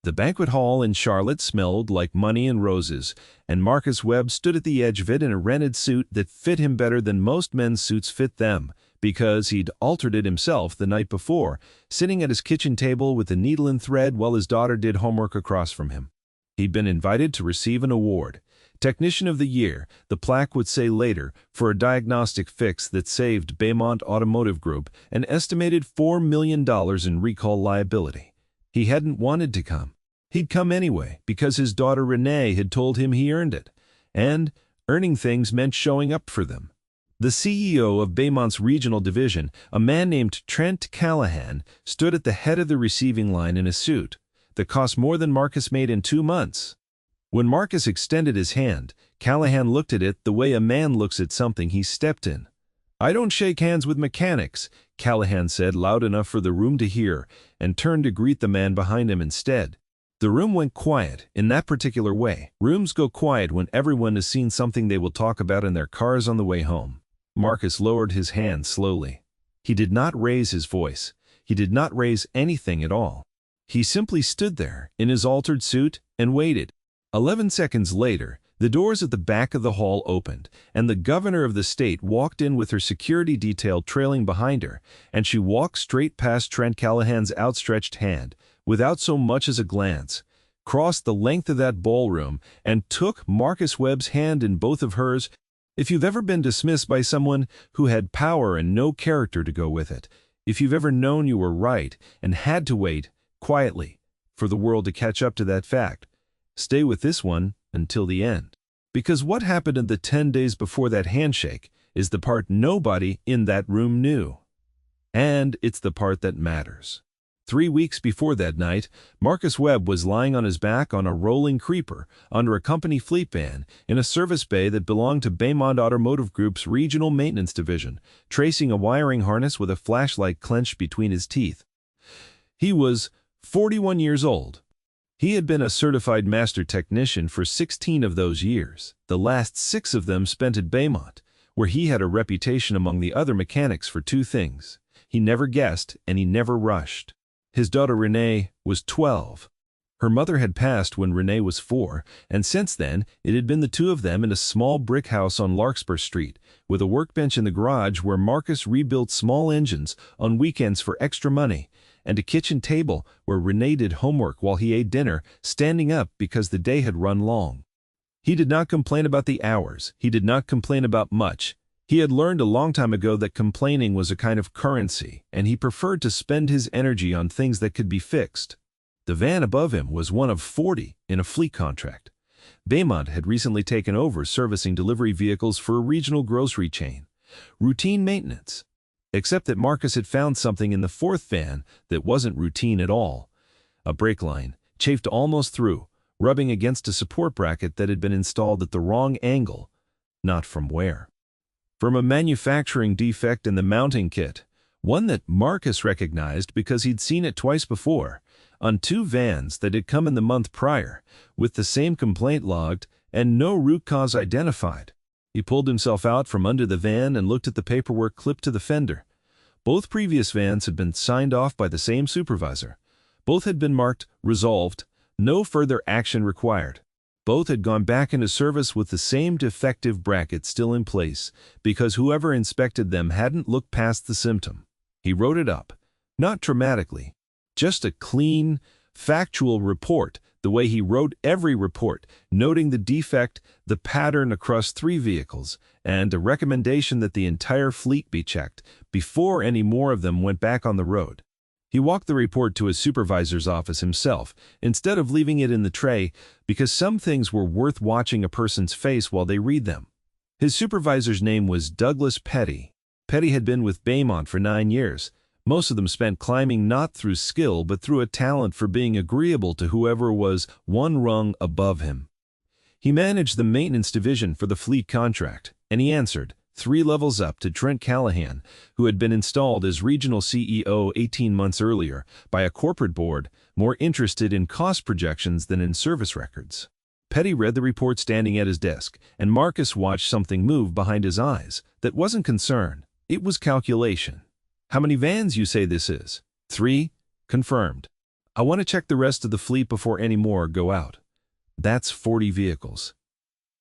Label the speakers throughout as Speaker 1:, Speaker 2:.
Speaker 1: The banquet hall in Charlotte smelled like money and roses, and Marcus Webb stood at the edge of it in a rented suit that fit him better than most men's suits fit them, because he'd altered it himself the night before, sitting at his kitchen table with a needle and thread while his daughter did homework across from him. He'd been invited to receive an award, Technician of the Year, the plaque would say later, for a diagnostic fix that saved Beaumont Automotive Group an estimated $4 million in recall liability. He hadn't wanted to come. He'd come anyway because his daughter Renee had told him he earned it, and earning things meant showing up for them. The CEO of Beaumont's regional division, a man named Trent Callahan, stood at the head of the receiving line in a suit that cost more than Marcus made in 2 months. When Marcus extended his hand, Callahan looked at it the way a man looks at something he stepped in. "I don't shake hands with mechanics," Callahan said loud enough for the room to hear, and turned to greet the man behind him instead. The room went quiet in that particular way. Rooms go quiet when everyone has seen something they will talk about in their cars on the way home. Marcus lowered his hand slowly. He did not raise his voice. He did not raise anything at all. He simply stood there in his altered suit and waited. 11 seconds later, the doors at the back of the hall opened, and the governor of the state walked in with her security detail trailing behind her, and she walked straight past Trent Callahan's outstretched hand, without so much as a glance, crossed the length of that ballroom, and took Marcus Webb's hand in both of hers. If you've ever been dismissed by someone who had power and no character to go with it, if you've ever known you were right and had to wait, quietly, for the world to catch up to that fact, stay with this one until the end. Because what happened in the 10 days before that handshake is the part nobody in that room knew. And it's the part that matters. 3 weeks before that night, Marcus Webb was lying on his back on a rolling creeper under a company fleet van in a service bay that belonged to Beaumont Automotive Group's regional maintenance division, tracing a wiring harness with a flashlight clenched between his teeth. He was 41 years old. He had been a certified master technician for 16 of those years, the last 6 of them spent at Beaumont, where he had a reputation among the other mechanics for 2 things. He never guessed and he never rushed. His daughter Renee was 12. Her mother had passed when Renee was 4, and since then it had been the 2 of them in a small brick house on Larkspur Street, with a workbench in the garage where Marcus rebuilt small engines on weekends for extra money, and a kitchen table where Renee did homework while he ate dinner, standing up because the day had run long. He did not complain about the hours. He did not complain about much. He had learned a long time ago that complaining was a kind of currency, and he preferred to spend his energy on things that could be fixed. The van above him was one of 40 in a fleet contract. Beaumont had recently taken over servicing delivery vehicles for a regional grocery chain. Routine maintenance. Except that Marcus had found something in the 4th van that wasn't routine at all. A brake line, chafed almost through, rubbing against a support bracket that had been installed at the wrong angle. Not from where. From a manufacturing defect in the mounting kit, one that Marcus recognized because he'd seen it twice before, on 2 vans that had come in the month prior, with the same complaint logged and no root cause identified. He pulled himself out from under the van and looked at the paperwork clipped to the fender. Both previous vans had been signed off by the same supervisor. Both had been marked resolved, no further action required. Both had gone back into service with the same defective bracket still in place because whoever inspected them hadn't looked past the symptom. He wrote it up, not dramatically, just a clean, factual report, the way he wrote every report, noting the defect, the pattern across 3 vehicles, and a recommendation that the entire fleet be checked before any more of them went back on the road. He walked the report to his supervisor's office himself, instead of leaving it in the tray, because some things were worth watching a person's face while they read them. His supervisor's name was Douglas Petty. Petty had been with Beaumont for 9 years, most of them spent climbing not through skill but through a talent for being agreeable to whoever was one rung above him. He managed the maintenance division for the fleet contract, and he answered 3 levels up to Trent Callahan, who had been installed as regional CEO 18 months earlier by a corporate board more interested in cost projections than in service records. Petty read the report standing at his desk, and Marcus watched something move behind his eyes that wasn't concern. It was calculation. "How many vans you say this is?" 3. Confirmed. I want to check the rest of the fleet before any more go out. That's 40 vehicles.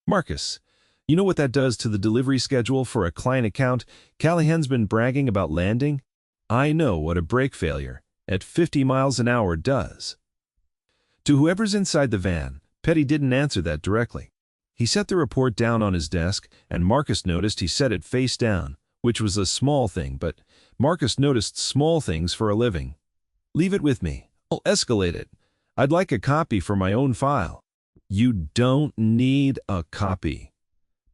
Speaker 1: Marcus, you know what that does to the delivery schedule for a client account Callahan's been bragging about landing? I know what a brake failure at 50 miles an hour does. To whoever's inside the van, Petty didn't answer that directly. He set the report down on his desk, and Marcus noticed he set it face down, which was a small thing, but Marcus noticed small things for a living. Leave it with me. I'll escalate it. I'd like a copy for my own file. You don't need a copy.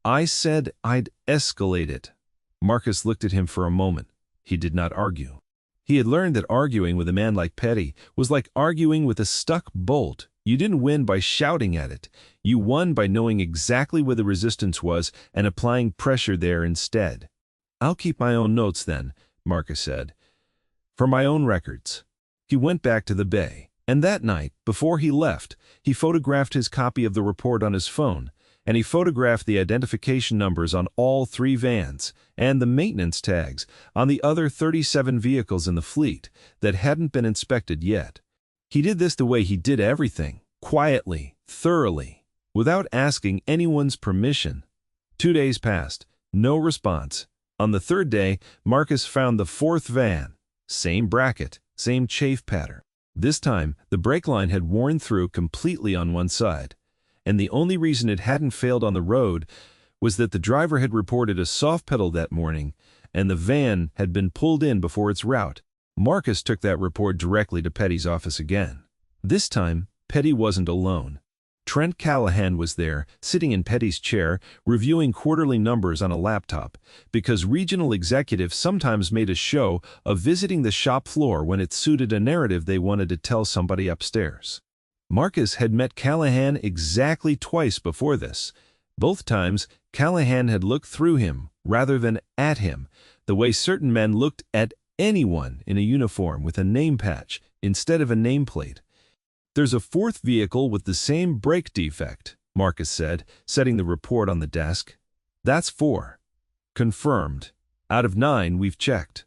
Speaker 1: I said I'd escalate it. Marcus looked at him for a moment. He did not argue. He had learned that arguing with a man like Petty was like arguing with a stuck bolt. You didn't win by shouting at it. You won by knowing exactly where the resistance was and applying pressure there instead. I'll keep my own notes then, Marcus said. For my own records. He went back to the bay, and that night, before he left, he photographed his copy of the report on his phone, and he photographed the identification numbers on all 3 vans and the maintenance tags on the other 37 vehicles in the fleet that hadn't been inspected yet. He did this the way he did everything, quietly, thoroughly, without asking anyone's permission. 2 days passed, no response. On the 3rd day, Marcus found the 4th van. Same bracket, same chafe pattern. This time, the brake line had worn through completely on one side, and the only reason it hadn't failed on the road was that the driver had reported a soft pedal that morning, and the van had been pulled in before its route. Marcus took that report directly to Petty's office again. This time, Petty wasn't alone. Trent Callahan was there, sitting in Petty's chair, reviewing quarterly numbers on a laptop, because regional executives sometimes made a show of visiting the shop floor when it suited a narrative they wanted to tell somebody upstairs. Marcus had met Callahan exactly twice before this. Both times, Callahan had looked through him rather than at him, the way certain men looked at anyone in a uniform with a name patch instead of a nameplate. There's a 4th vehicle with the same brake defect, Marcus said, setting the report on the desk. That's 4. Confirmed. Out of 9 we've checked.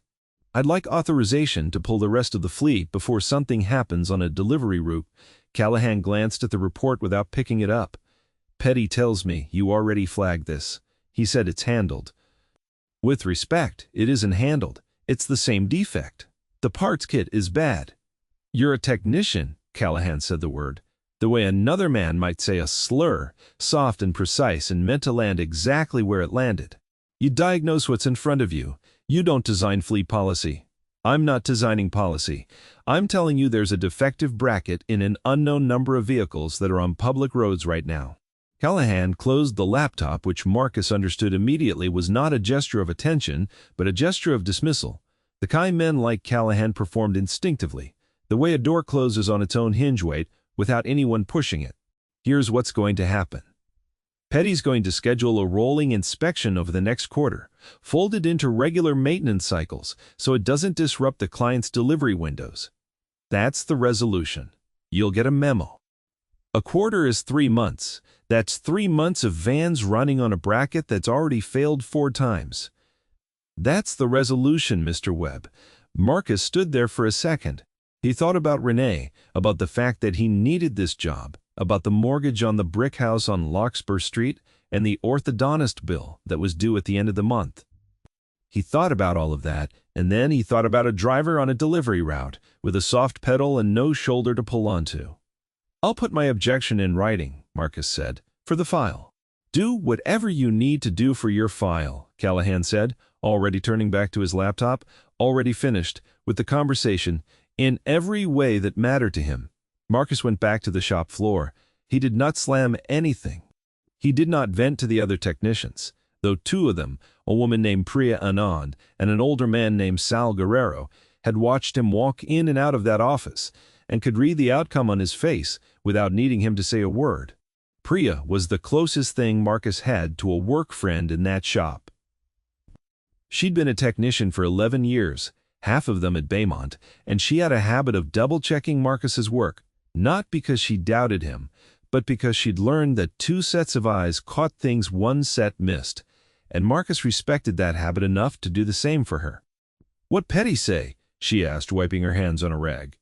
Speaker 1: I'd like authorization to pull the rest of the fleet before something happens on a delivery route. Callahan glanced at the report without picking it up. Petty tells me you already flagged this. He said it's handled. With respect, it isn't handled. It's the same defect. The parts kit is bad. You're a technician, Callahan said the word, the way another man might say a slur, soft and precise and meant to land exactly where it landed. You diagnose what's in front of you. You don't design fleet policy. I'm not designing policy. I'm telling you there's a defective bracket in an unknown number of vehicles that are on public roads right now. Callahan closed the laptop, which Marcus understood immediately was not a gesture of attention, but a gesture of dismissal. The kind men like Callahan performed instinctively, the way a door closes on its own hinge weight without anyone pushing it. Here's what's going to happen. Petty's going to schedule a rolling inspection over the next quarter, folded into regular maintenance cycles so it doesn't disrupt the client's delivery windows. That's the resolution. You'll get a memo. A quarter is 3 months. That's 3 months of vans running on a bracket that's already failed 4 times. That's the resolution, Mr. Webb. Marcus stood there for a second. He thought about Renee, about the fact that he needed this job, about the mortgage on the brick house on Larkspur Street, and the orthodontist bill that was due at the end of the month. He thought about all of that, and then he thought about a driver on a delivery route with a soft pedal and no shoulder to pull onto. I'll put my objection in writing, Marcus said, for the file. Do whatever you need to do for your file, Callahan said, already turning back to his laptop, already finished with the conversation, in every way that mattered to him. Marcus went back to the shop floor. He did not slam anything. He did not vent to the other technicians, though 2 of them, a woman named Priya Anand and an older man named Sal Guerrero, had watched him walk in and out of that office and could read the outcome on his face without needing him to say a word. Priya was the closest thing Marcus had to a work friend in that shop. She'd been a technician for 11 years, half of them at Baymont, and she had a habit of double-checking Marcus's work, not because she doubted him, but because she'd learned that 2 sets of eyes caught things 1 set missed, and Marcus respected that habit enough to do the same for her. "What Petty say?" she asked, wiping her hands on a rag.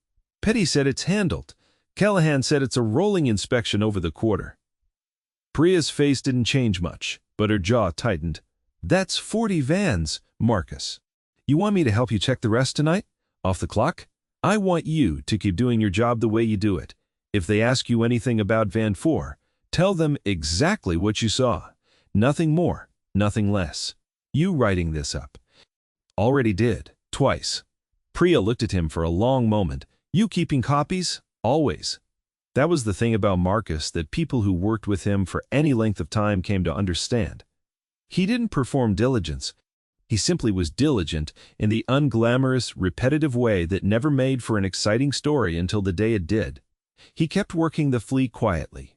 Speaker 1: Petty said it's handled. Callahan said it's a rolling inspection over the quarter. Priya's face didn't change much, but her jaw tightened. That's 40 vans, Marcus. You want me to help you check the rest tonight? Off the clock? I want you to keep doing your job the way you do it. If they ask you anything about van 4, tell them exactly what you saw. Nothing more, nothing less. You writing this up. Already did, twice. Priya looked at him for a long moment. You keeping copies? Always. That was the thing about Marcus that people who worked with him for any length of time came to understand. He didn't perform diligence. He simply was diligent in the unglamorous, repetitive way that never made for an exciting story until the day it did. He kept working the fleet quietly.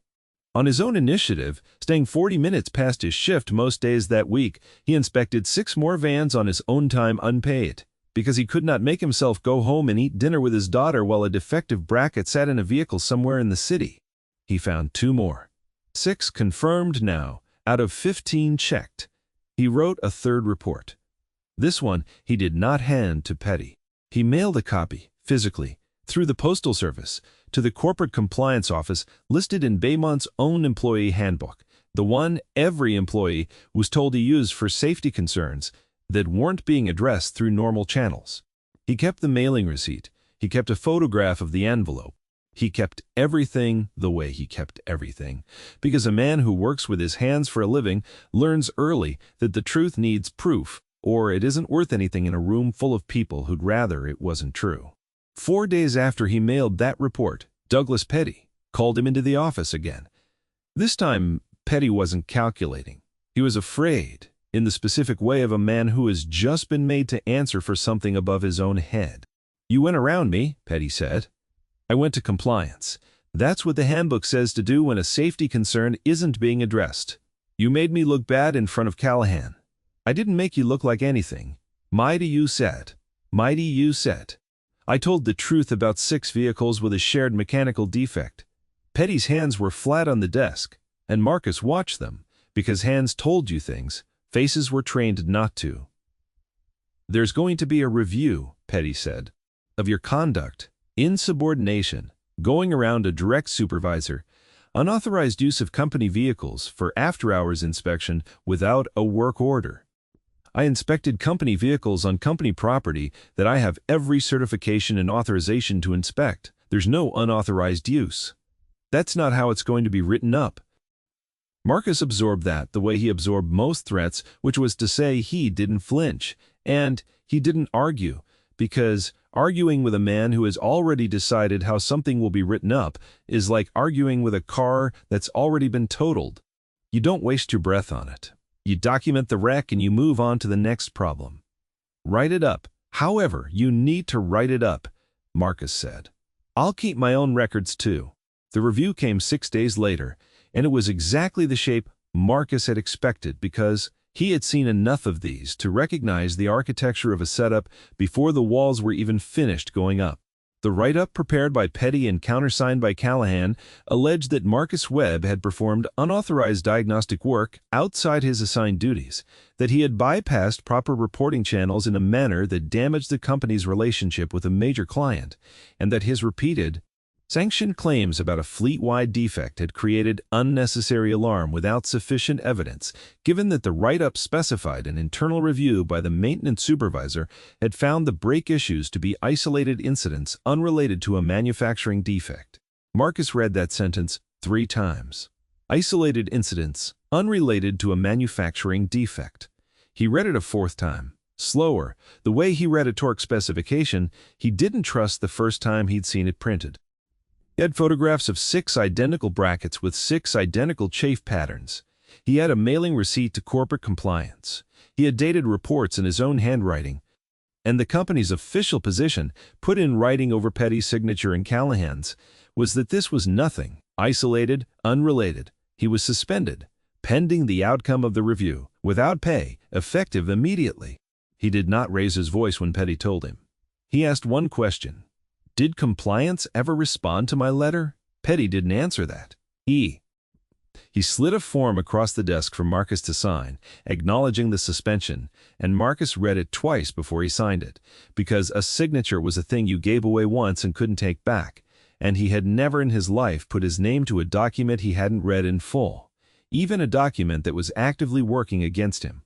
Speaker 1: On his own initiative, staying 40 minutes past his shift most days that week, he inspected 6 more vans on his own time unpaid, because he could not make himself go home and eat dinner with his daughter while a defective bracket sat in a vehicle somewhere in the city. He found 2 more. 6 confirmed now, out of 15 checked. He wrote a 3rd report. This one he did not hand to Petty. He mailed a copy, physically, through the Postal Service, to the Corporate Compliance Office listed in Baymont's own employee handbook, the one every employee was told to use for safety concerns that weren't being addressed through normal channels. He kept the mailing receipt. He kept a photograph of the envelope. He kept everything the way he kept everything, because a man who works with his hands for a living learns early that the truth needs proof, or it isn't worth anything in a room full of people who'd rather it wasn't true. 4 days after he mailed that report, Douglas Petty called him into the office again. This time, Petty wasn't calculating. He was afraid, in the specific way of a man who has just been made to answer for something above his own head. You went around me, Petty said. I went to compliance. That's what the handbook says to do when a safety concern isn't being addressed. You made me look bad in front of Callahan. I didn't make you look like anything. Mighty you said. Mighty you said. I told the truth about 6 vehicles with a shared mechanical defect. Petty's hands were flat on the desk, and Marcus watched them, because hands told you things, faces were trained not to. There's going to be a review, Petty said, of your conduct, insubordination, going around a direct supervisor, unauthorized use of company vehicles for after-hours inspection without a work order. I inspected company vehicles on company property that I have every certification and authorization to inspect. There's no unauthorized use. That's not how it's going to be written up. Marcus absorbed that the way he absorbed most threats, which was to say he didn't flinch, and he didn't argue, because arguing with a man who has already decided how something will be written up is like arguing with a car that's already been totaled. You don't waste your breath on it. You document the wreck and you move on to the next problem. Write it up. However, you need to write it up, Marcus said. I'll keep my own records too. The review came 6 days later, and it was exactly the shape Marcus had expected because he had seen enough of these to recognize the architecture of a setup before the walls were even finished going up. The write-up prepared by Petty and countersigned by Callahan alleged that Marcus Webb had performed unauthorized diagnostic work outside his assigned duties, that he had bypassed proper reporting channels in a manner that damaged the company's relationship with a major client, and that his repeated, sanctioned claims about a fleet-wide defect had created unnecessary alarm without sufficient evidence, given that the write-up specified an internal review by the maintenance supervisor had found the brake issues to be isolated incidents unrelated to a manufacturing defect. Marcus read that sentence 3 times. Isolated incidents unrelated to a manufacturing defect. He read it a 4th time. Slower, the way he read a torque specification, he didn't trust the first time he'd seen it printed. He had photographs of 6 identical brackets with 6 identical chafe patterns. He had a mailing receipt to corporate compliance. He had dated reports in his own handwriting. And the company's official position, put in writing over Petty's signature and Callahan's, was that this was nothing, isolated, unrelated. He was suspended, pending the outcome of the review, without pay, effective immediately. He did not raise his voice when Petty told him. He asked one question. Did compliance ever respond to my letter? Petty didn't answer that. He He slid a form across the desk for Marcus to sign, acknowledging the suspension, and Marcus read it twice before he signed it, because a signature was a thing you gave away once and couldn't take back, and he had never in his life put his name to a document he hadn't read in full, even a document that was actively working against him.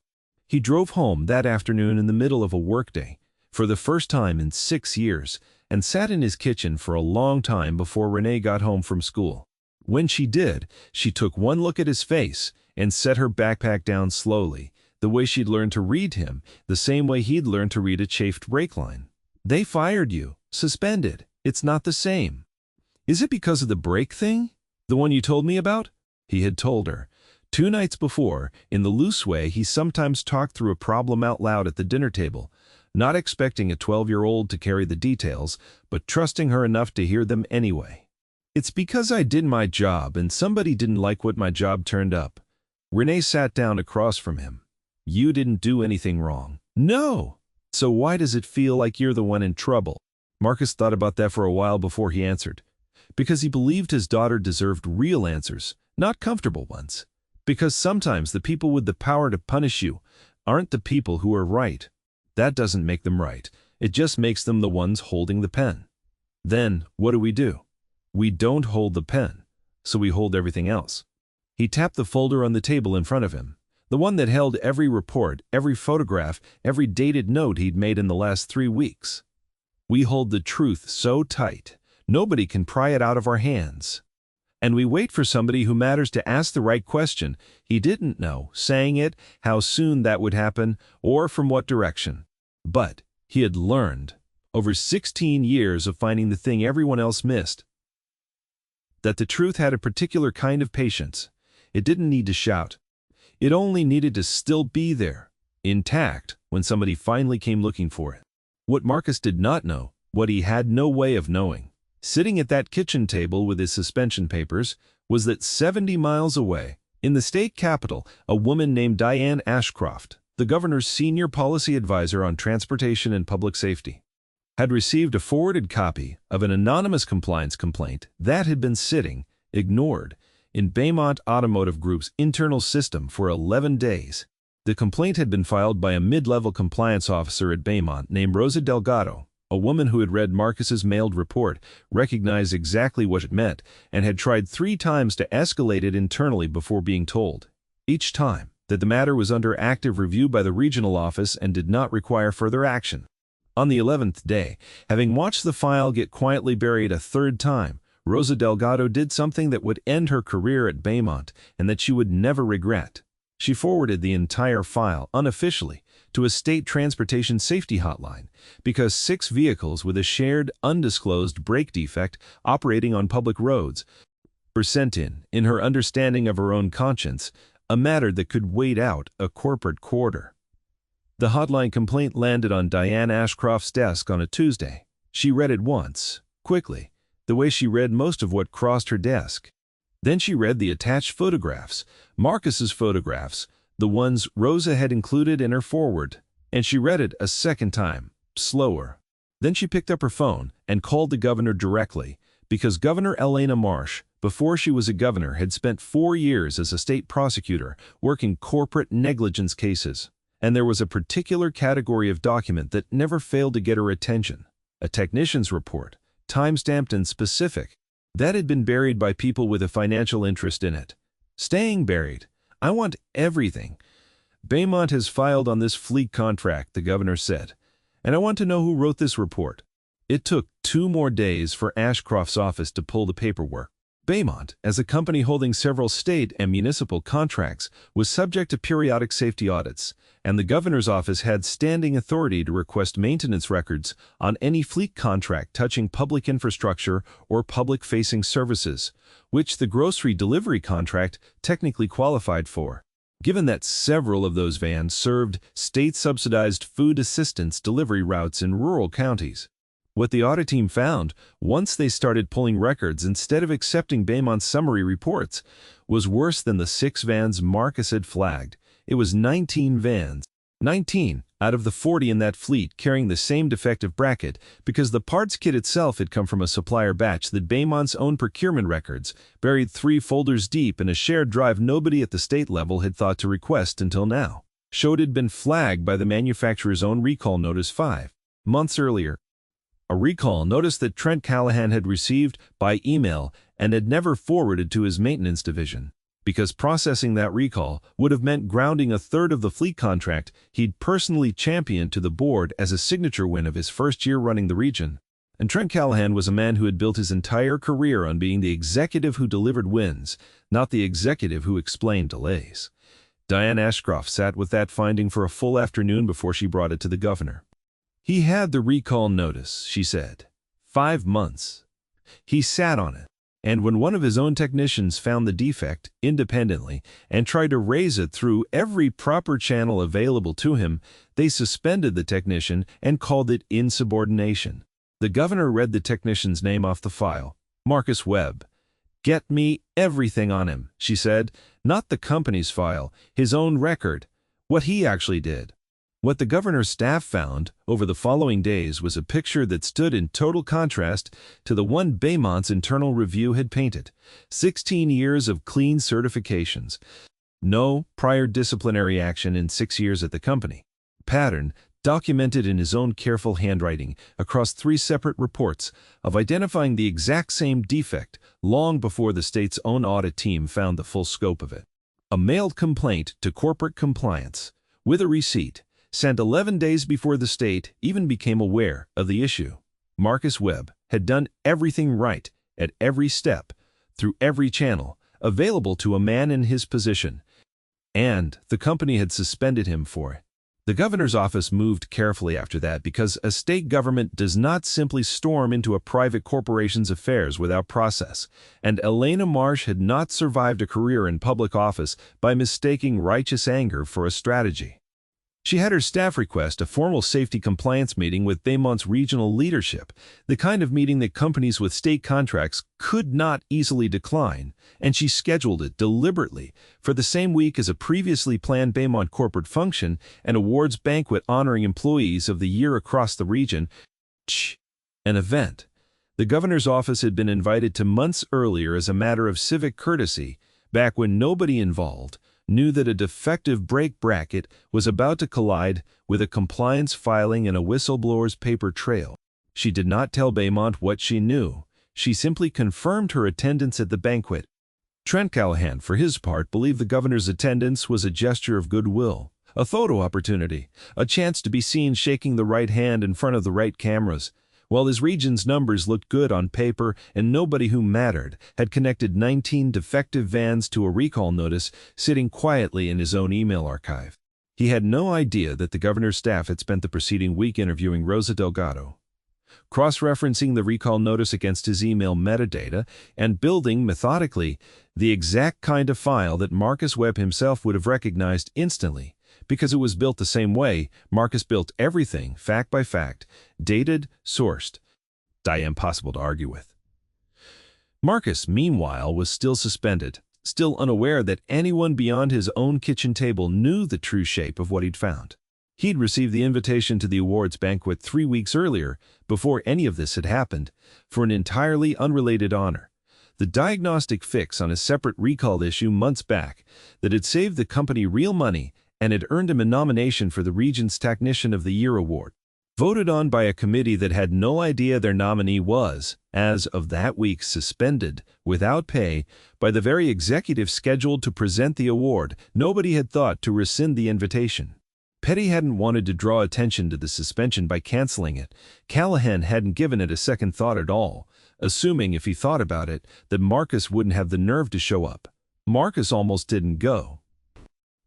Speaker 1: He drove home that afternoon in the middle of a workday, for the first time in 6 years, and sat in his kitchen for a long time before Renee got home from school. When she did, she took one look at his face and set her backpack down slowly, the way she'd learned to read him, the same way he'd learned to read a chafed brake line. "They fired you. Suspended. It's not the same." "Is it because of the brake thing? The one you told me about?" He had told her. 2 nights before, in the loose way he sometimes talked through a problem out loud at the dinner table, not expecting a 12-year-old to carry the details, but trusting her enough to hear them anyway. "It's because I did my job and somebody didn't like what my job turned up." Renee sat down across from him. "You didn't do anything wrong." "No." "So why does it feel like you're the one in trouble?" Marcus thought about that for a while before he answered. Because he believed his daughter deserved real answers, not comfortable ones. Because sometimes the people with the power to punish you aren't the people who are right. That doesn't make them right. It just makes them the ones holding the pen. Then, what do? We don't hold the pen, so we hold everything else. He tapped the folder on the table in front of him, the one that held every report, every photograph, every dated note he'd made in the last 3 weeks. "We hold the truth so tight, nobody can pry it out of our hands. And we wait for somebody who matters to ask the right question." He didn't know, saying it, how soon that would happen, or from what direction. But he had learned, over 16 years of finding the thing everyone else missed, that the truth had a particular kind of patience. It didn't need to shout. It only needed to still be there, intact, when somebody finally came looking for it. What Marcus did not know, what he had no way of knowing, sitting at that kitchen table with his suspension papers, was that 70 miles away, in the state capital, a woman named Diane Ashcroft, the governor's senior policy advisor on transportation and public safety, had received a forwarded copy of an anonymous compliance complaint that had been sitting, ignored, in Baymont Automotive Group's internal system for 11 days. The complaint had been filed by a mid-level compliance officer at Baymont named Rosa Delgado, a woman who had read Marcus's mailed report, recognized exactly what it meant, and had tried 3 times to escalate it internally before being told, each time, that the matter was under active review by the regional office and did not require further action. On the 11th day, having watched the file get quietly buried a 3rd time, Rosa Delgado did something that would end her career at Baymont and that she would never regret. She forwarded the entire file, unofficially, to a state transportation safety hotline, because 6 vehicles with a shared, undisclosed brake defect operating on public roads were sent in her understanding of her own conscience, a matter that could wait out a corporate quarter. The hotline complaint landed on Diane Ashcroft's desk on a Tuesday. She read it once, quickly, the way she read most of what crossed her desk. Then she read the attached photographs, Marcus's photographs, the ones Rosa had included in her forward, and she read it a second time, slower. Then she picked up her phone and called the governor directly, because Governor Elena Marsh, before she was a governor, had spent 4 years as a state prosecutor working corporate negligence cases. And there was a particular category of document that never failed to get her attention, a technician's report, time-stamped and specific, that had been buried by people with a financial interest in it. Staying buried. "I want everything. Baymont has filed on this fleet contract," the governor said, "and I want to know who wrote this report." It took 2 more days for Ashcroft's office to pull the paperwork. Baymont, as a company holding several state and municipal contracts, was subject to periodic safety audits, and the governor's office had standing authority to request maintenance records on any fleet contract touching public infrastructure or public-facing services, which the grocery delivery contract technically qualified for, given that several of those vans served state-subsidized food assistance delivery routes in rural counties. What the audit team found, once they started pulling records instead of accepting Baymont's summary reports, was worse than the 6 vans Marcus had flagged. It was 19 vans. 19 out of the 40 in that fleet carrying the same defective bracket because the parts kit itself had come from a supplier batch that Beaumont's own procurement records, buried 3 folders deep in a shared drive nobody at the state level had thought to request until now, showed had been flagged by the manufacturer's own recall notice 5 months earlier. A recall notice that Trent Callahan had received by email and had never forwarded to his maintenance division, because processing that recall would have meant grounding a third of the fleet contract he'd personally championed to the board as a signature win of his first year running the region. And Trent Callahan was a man who had built his entire career on being the executive who delivered wins, not the executive who explained delays. Diane Ashcroft sat with that finding for a full afternoon before she brought it to the governor. He had the recall notice, she said. 5 months. He sat on it. And when one of his own technicians found the defect independently and tried to raise it through every proper channel available to him, they suspended the technician and called it insubordination. The governor read the technician's name off the file, Marcus Webb. "Get me everything on him," she said, "not the company's file, his own record, what he actually did." What the governor's staff found over the following days was a picture that stood in total contrast to the one Beaumont's internal review had painted. 16 years of clean certifications. No prior disciplinary action in 6 years at the company. Pattern documented in his own careful handwriting across 3 separate reports of identifying the exact same defect long before the state's own audit team found the full scope of it. A mailed complaint to corporate compliance with a receipt sent 11 days before the state even became aware of the issue. Marcus Webb had done everything right at every step, through every channel, available to a man in his position, and the company had suspended him for it. The governor's office moved carefully after that because a state government does not simply storm into a private corporation's affairs without process, and Elena Marsh had not survived a career in public office by mistaking righteous anger for a strategy. She had her staff request a formal safety compliance meeting with Beaumont's regional leadership, the kind of meeting that companies with state contracts could not easily decline, and she scheduled it deliberately for the same week as a previously planned Beaumont corporate function and awards banquet honoring employees of the year across the region. An event the governor's office had been invited to months earlier as a matter of civic courtesy, back when nobody involved knew that a defective brake bracket was about to collide with a compliance filing and a whistleblower's paper trail. She did not tell Beaumont what she knew. She simply confirmed her attendance at the banquet. Trent Callahan, for his part, believed the governor's attendance was a gesture of goodwill, a photo opportunity, a chance to be seen shaking the right hand in front of the right cameras. While his region's numbers looked good on paper and nobody who mattered had connected 19 defective vans to a recall notice sitting quietly in his own email archive. He had no idea that the governor's staff had spent the preceding week interviewing Rosa Delgado, cross-referencing the recall notice against his email metadata, and building, methodically, the exact kind of file that Marcus Webb himself would have recognized instantly, because it was built the same way Marcus built everything, fact by fact, dated, sourced. Impossible to argue with. Marcus, meanwhile, was still suspended, still unaware that anyone beyond his own kitchen table knew the true shape of what he'd found. He'd received the invitation to the awards banquet 3 weeks earlier, before any of this had happened, for an entirely unrelated honor. The diagnostic fix on a separate recalled issue months back that had saved the company real money and had earned him a nomination for the region's Technician of the Year award. Voted on by a committee that had no idea their nominee was, as of that week, suspended, without pay, by the very executive scheduled to present the award. Nobody had thought to rescind the invitation. Petty hadn't wanted to draw attention to the suspension by canceling it. Callahan hadn't given it a second thought at all, assuming if he thought about it that Marcus wouldn't have the nerve to show up. Marcus almost didn't go.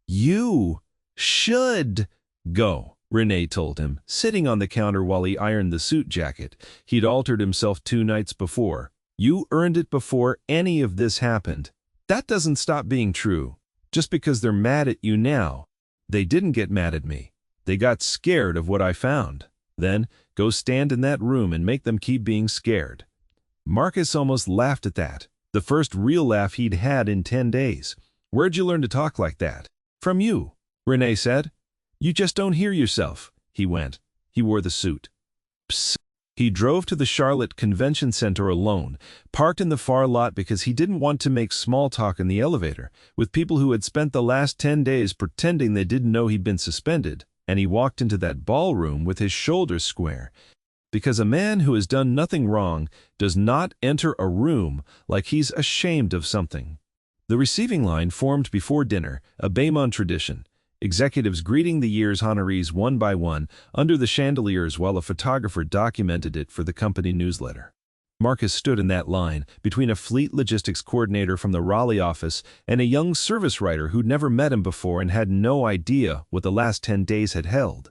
Speaker 1: "You should go," Renee told him, sitting on the counter while he ironed the suit jacket he'd altered himself 2 nights before. "You earned it before any of this happened. That doesn't stop being true. Just because they're mad at you now. They didn't get mad at me. They got scared of what I found. Then go stand in that room and make them keep being scared." Marcus almost laughed at that, the first real laugh he'd had in 10 days. "Where'd you learn to talk like that?" "From you," Renee said. You just don't hear yourself, he went. He wore the suit. Psst. He drove to the Charlotte Convention Center alone, parked in the far lot because he didn't want to make small talk in the elevator with people who had spent the last 10 days pretending they didn't know he'd been suspended, and he walked into that ballroom with his shoulders square. Because a man who has done nothing wrong does not enter a room like he's ashamed of something. The receiving line formed before dinner, a Baymont tradition. Executives greeting the year's honorees one by one under the chandeliers while a photographer documented it for the company newsletter. Marcus stood in that line between a fleet logistics coordinator from the Raleigh office and a young service writer who'd never met him before and had no idea what the last 10 days had held.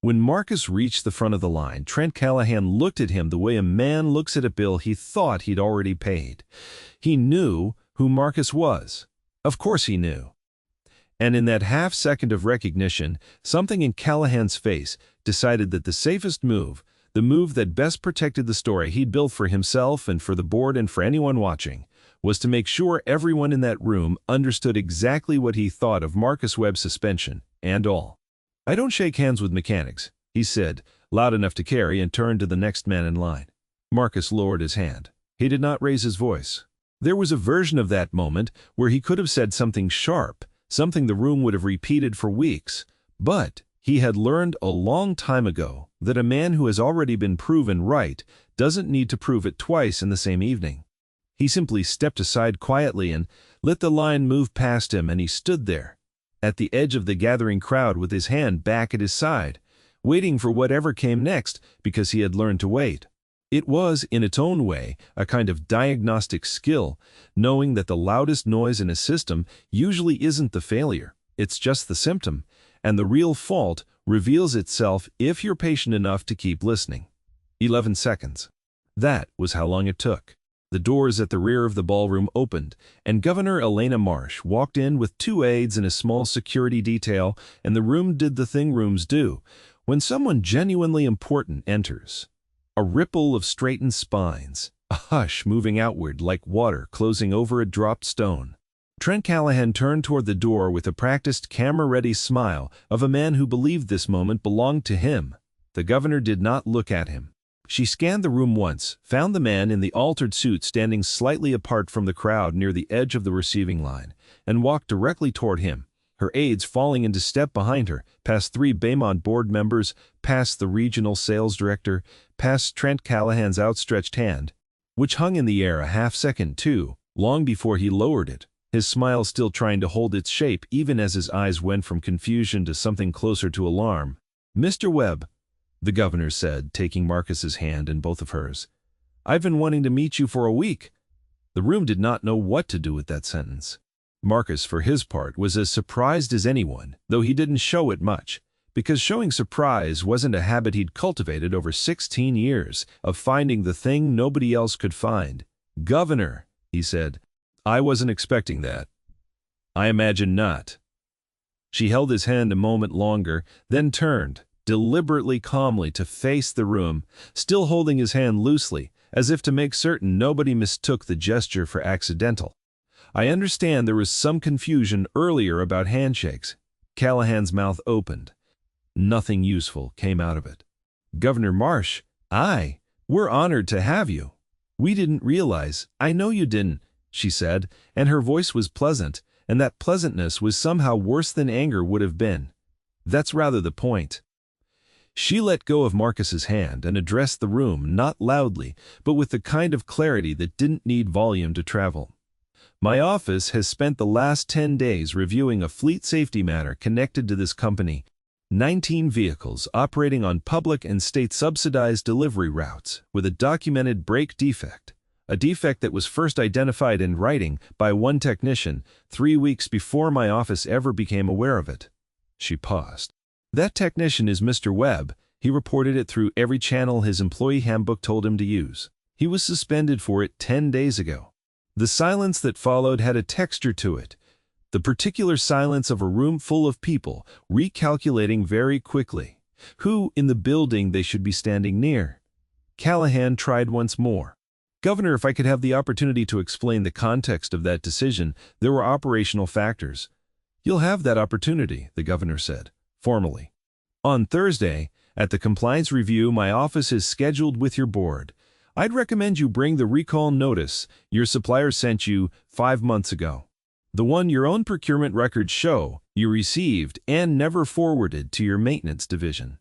Speaker 1: When Marcus reached the front of the line, Trent Callahan looked at him the way a man looks at a bill he thought he'd already paid. He knew who Marcus was. Of course he knew. And in that half-second of recognition, something in Callahan's face decided that the safest move, the move that best protected the story he'd built for himself and for the board and for anyone watching, was to make sure everyone in that room understood exactly what he thought of Marcus Webb's suspension, and all. "I don't shake hands with mechanics," he said, loud enough to carry, and turned to the next man in line. Marcus lowered his hand. He did not raise his voice. There was a version of that moment where he could have said something sharp, something the room would have repeated for weeks, but he had learned a long time ago that a man who has already been proven right doesn't need to prove it twice in the same evening. He simply stepped aside quietly and let the line move past him, and he stood there, at the edge of the gathering crowd with his hand back at his side, waiting for whatever came next because he had learned to wait. It was, in its own way, a kind of diagnostic skill, knowing that the loudest noise in a system usually isn't the failure, it's just the symptom, and the real fault reveals itself if you're patient enough to keep listening. 11 seconds. That was how long it took. The doors at the rear of the ballroom opened, and Governor Elena Marsh walked in with 2 aides and a small security detail, and the room did the thing rooms do when someone genuinely important enters. A ripple of straightened spines, a hush moving outward like water closing over a dropped stone. Trent Callahan turned toward the door with a practiced, camera-ready smile of a man who believed this moment belonged to him. The governor did not look at him. She scanned the room once, found the man in the altered suit standing slightly apart from the crowd near the edge of the receiving line, and walked directly toward him, her aides falling into step behind her, past 3 Baymont board members, past the regional sales director, past Trent Callahan's outstretched hand, which hung in the air a half-second too, long before he lowered it, his smile still trying to hold its shape even as his eyes went from confusion to something closer to alarm. "Mr. Webb," the governor said, taking Marcus's hand in both of hers, "I've been wanting to meet you for a week." The room did not know what to do with that sentence. Marcus, for his part, was as surprised as anyone, though he didn't show it much, because showing surprise wasn't a habit he'd cultivated over 16 years of finding the thing nobody else could find. "Governor," he said, "I wasn't expecting that." "I imagine not." She held his hand a moment longer, then turned, deliberately calmly, to face the room, still holding his hand loosely, as if to make certain nobody mistook the gesture for accidental. "I understand there was some confusion earlier about handshakes." Callahan's mouth opened. Nothing useful came out of it. "Governor Marsh, we're honored to have you. We didn't realize." "I know you didn't," she said, and her voice was pleasant, and that pleasantness was somehow worse than anger would have been. "That's rather the point." She let go of Marcus's hand and addressed the room, not loudly, but with the kind of clarity that didn't need volume to travel. "My office has spent the last 10 days reviewing a fleet safety matter connected to this company. 19 vehicles operating on public and state-subsidized delivery routes with a documented brake defect, a defect that was first identified in writing by one technician 3 weeks before my office ever became aware of it." She paused. "That technician is Mr. Webb. He reported it through every channel his employee handbook told him to use. He was suspended for it 10 days ago." The silence that followed had a texture to it, the particular silence of a room full of people recalculating very quickly who in the building they should be standing near. Callahan tried once more. "Governor, if I could have the opportunity to explain the context of that decision, there were operational factors." "You'll have that opportunity," the governor said. formally. On Thursday, at the compliance review my office is scheduled with your board. I'd recommend you bring the recall notice your supplier sent you 5 months ago. The one your own procurement records show you received and never forwarded to your maintenance division.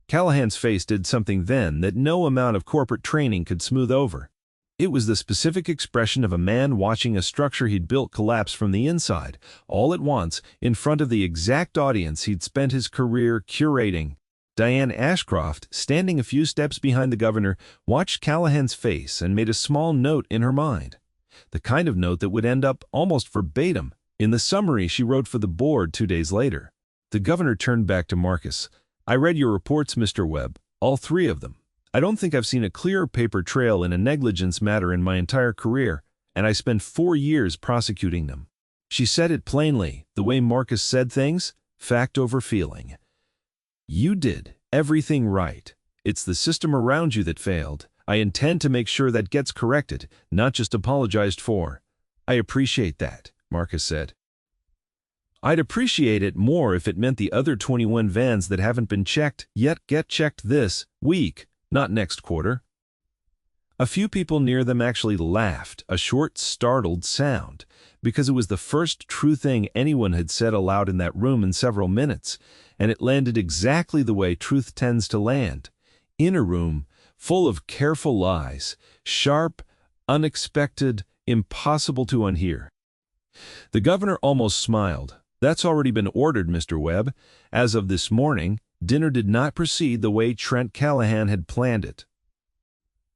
Speaker 1: Callahan's face did something then that no amount of corporate training could smooth over. It was the specific expression of a man watching a structure he'd built collapse from the inside, all at once, in front of the exact audience he'd spent his career curating. Diane Ashcroft, standing a few steps behind the governor, watched Callahan's face and made a small note in her mind. The kind of note that would end up almost verbatim in the summary she wrote for the board 2 days later. The governor turned back to Marcus. "I read your reports, Mr. Webb, all 3 of them. I don't think I've seen a clearer paper trail in a negligence matter in my entire career, and I spent 4 years prosecuting them." She said it plainly, the way Marcus said things, fact over feeling. "You did everything right. It's the system around you that failed. I intend to make sure that gets corrected, not just apologized for." "I appreciate that," Marcus said. "I'd appreciate it more if it meant the other 21 vans that haven't been checked yet get checked this week, not next quarter." A few people near them actually laughed, a short, startled sound, because it was the first true thing anyone had said aloud in that room in several minutes, and it landed exactly the way truth tends to land, in a room full of careful lies, sharp, unexpected, impossible to unhear. The governor almost smiled. "That's already been ordered, Mr. Webb. As of this morning, dinner did not proceed the way Trent Callahan had planned it."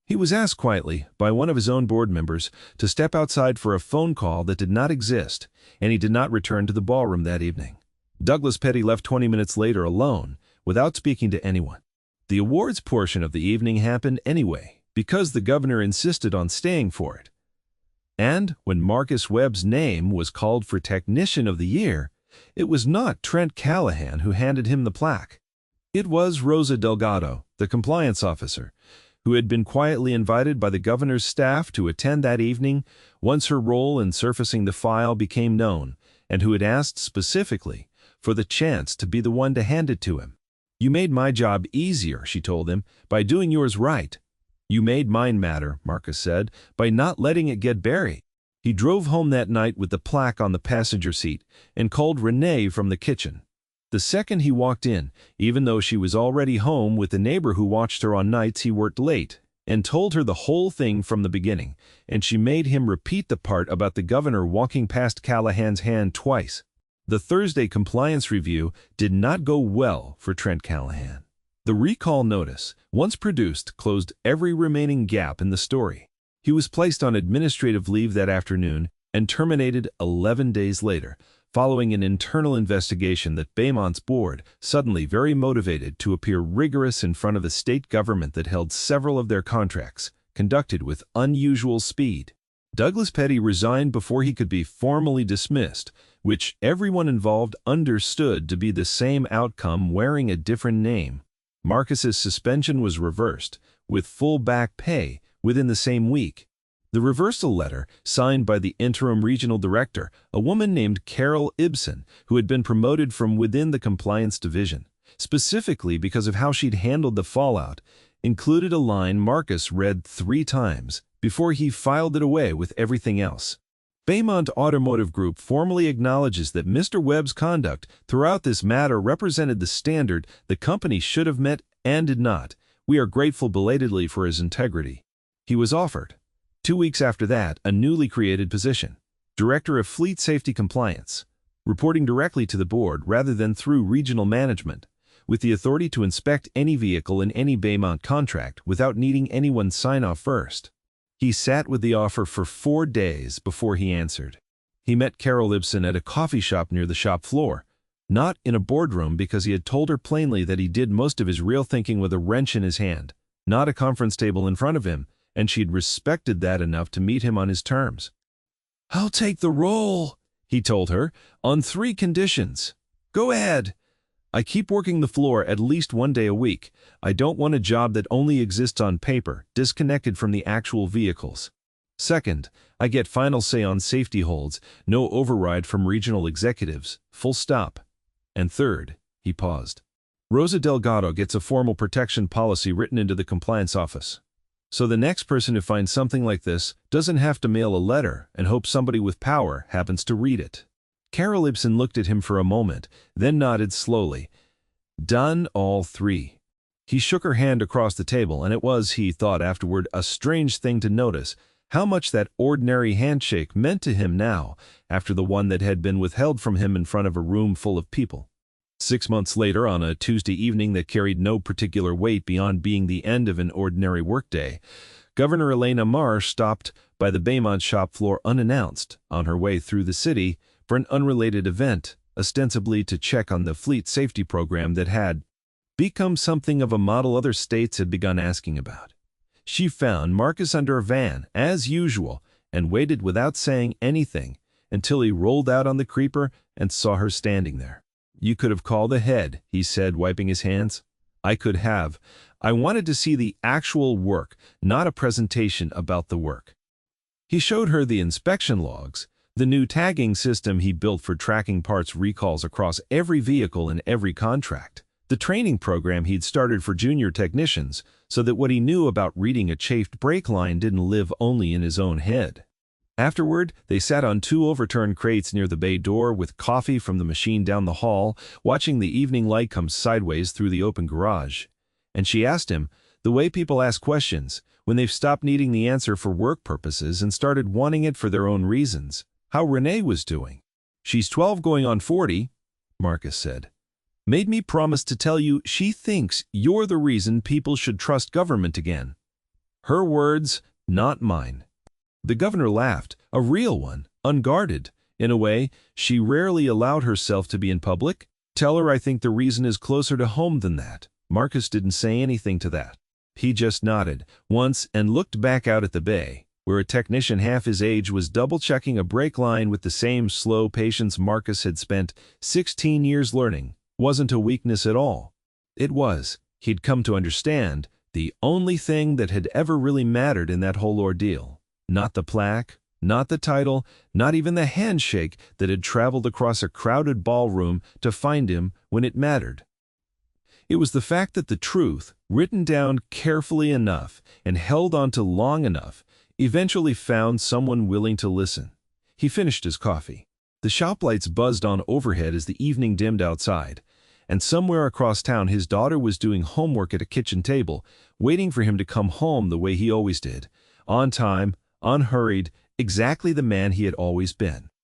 Speaker 1: He was asked quietly by one of his own board members to step outside for a phone call that did not exist, and he did not return to the ballroom that evening. Douglas Petty left 20 minutes later alone, without speaking to anyone. The awards portion of the evening happened anyway, because the governor insisted on staying for it. And when Marcus Webb's name was called for Technician of the Year, it was not Trent Callahan who handed him the plaque. It was Rosa Delgado, the compliance officer, who had been quietly invited by the governor's staff to attend that evening once her role in surfacing the file became known, and who had asked specifically for the chance to be the one to hand it to him. "You made my job easier," she told him, "by doing yours right. You made mine matter," Marcus said, "by not letting it get buried." He drove home that night with the plaque on the passenger seat and called Renee from the kitchen. The second he walked in, even though she was already home with the neighbor who watched her on nights he worked late, and told her the whole thing from the beginning, and she made him repeat the part about the governor walking past Callahan's hand twice. The Thursday compliance review did not go well for Trent Callahan. The recall notice, once produced, closed every remaining gap in the story. He was placed on administrative leave that afternoon and terminated 11 days later, following an internal investigation that Beaumont's board, suddenly very motivated to appear rigorous in front of a state government that held several of their contracts, conducted with unusual speed. Douglas Petty resigned before he could be formally dismissed, which everyone involved understood to be the same outcome wearing a different name. Marcus's suspension was reversed, with full back pay, within the same week. The reversal letter, signed by the interim regional director, a woman named Carol Ibsen, who had been promoted from within the compliance division, specifically because of how she'd handled the fallout, included a line Marcus read 3 times before he filed it away with everything else. Beaumont Automotive Group formally acknowledges that Mr. Webb's conduct throughout this matter represented the standard the company should have met and did not. We are grateful belatedly for his integrity. He was offered, 2 weeks after that, a newly created position, Director of Fleet Safety Compliance, reporting directly to the board rather than through regional management, with the authority to inspect any vehicle in any Beaumont contract without needing anyone's sign-off first. He sat with the offer for 4 days before he answered. He met Carol Ibsen at a coffee shop near the shop floor, not in a boardroom because he had told her plainly that he did most of his real thinking with a wrench in his hand, not a conference table in front of him, and she'd respected that enough to meet him on his terms. "I'll take the role," he told her, "on 3 conditions. Go ahead. I keep working the floor at least 1 day a week. I don't want a job that only exists on paper, disconnected from the actual vehicles. Second, I get final say on safety holds, no override from regional executives, full stop. And third," He paused. Rosa Delgado gets a formal protection policy written into the compliance office. So the next person who finds something like this doesn't have to mail a letter and hope somebody with power happens to read it. Carol Ibsen looked at him for a moment, then nodded slowly. Done all three. He shook her hand across the table, and it was, he thought afterward, a strange thing to notice how much that ordinary handshake meant to him now, after the one that had been withheld from him in front of a room full of people. 6 months later, on a Tuesday evening that carried no particular weight beyond being the end of an ordinary workday, Governor Elena Marsh stopped by the Baymont shop floor unannounced on her way through the city for an unrelated event, ostensibly to check on the fleet safety program that had become something of a model other states had begun asking about. She found Marcus under a van, as usual, and waited without saying anything until he rolled out on the creeper and saw her standing there. You could have called ahead, he said, wiping his hands. I could have. I wanted to see the actual work, not a presentation about the work. He showed her the inspection logs, the new tagging system he built for tracking parts recalls across every vehicle in every contract, the training program he'd started for junior technicians so that what he knew about reading a chafed brake line didn't live only in his own head. Afterward, they sat on 2 overturned crates near the bay door with coffee from the machine down the hall, watching the evening light come sideways through the open garage. And she asked him, the way people ask questions, when they've stopped needing the answer for work purposes and started wanting it for their own reasons, how Renee was doing. She's 12 going on 40, Marcus said. Made me promise to tell you she thinks you're the reason people should trust government again. Her words, not mine. The governor laughed, a real one, unguarded. In a way, she rarely allowed herself to be in public. Tell her I think the reason is closer to home than that. Marcus didn't say anything to that. He just nodded once and looked back out at the bay, where a technician half his age was double-checking a brake line with the same slow patience Marcus had spent 16 years learning. Wasn't a weakness at all. It was, he'd come to understand, the only thing that had ever really mattered in that whole ordeal. Not the plaque, not the title, not even the handshake that had traveled across a crowded ballroom to find him when it mattered. It was the fact that the truth, written down carefully enough and held onto long enough, eventually found someone willing to listen. He finished his coffee. The shop lights buzzed on overhead as the evening dimmed outside, and somewhere across town his daughter was doing homework at a kitchen table, waiting for him to come home the way he always did, on time, unhurried, exactly the man he had always been.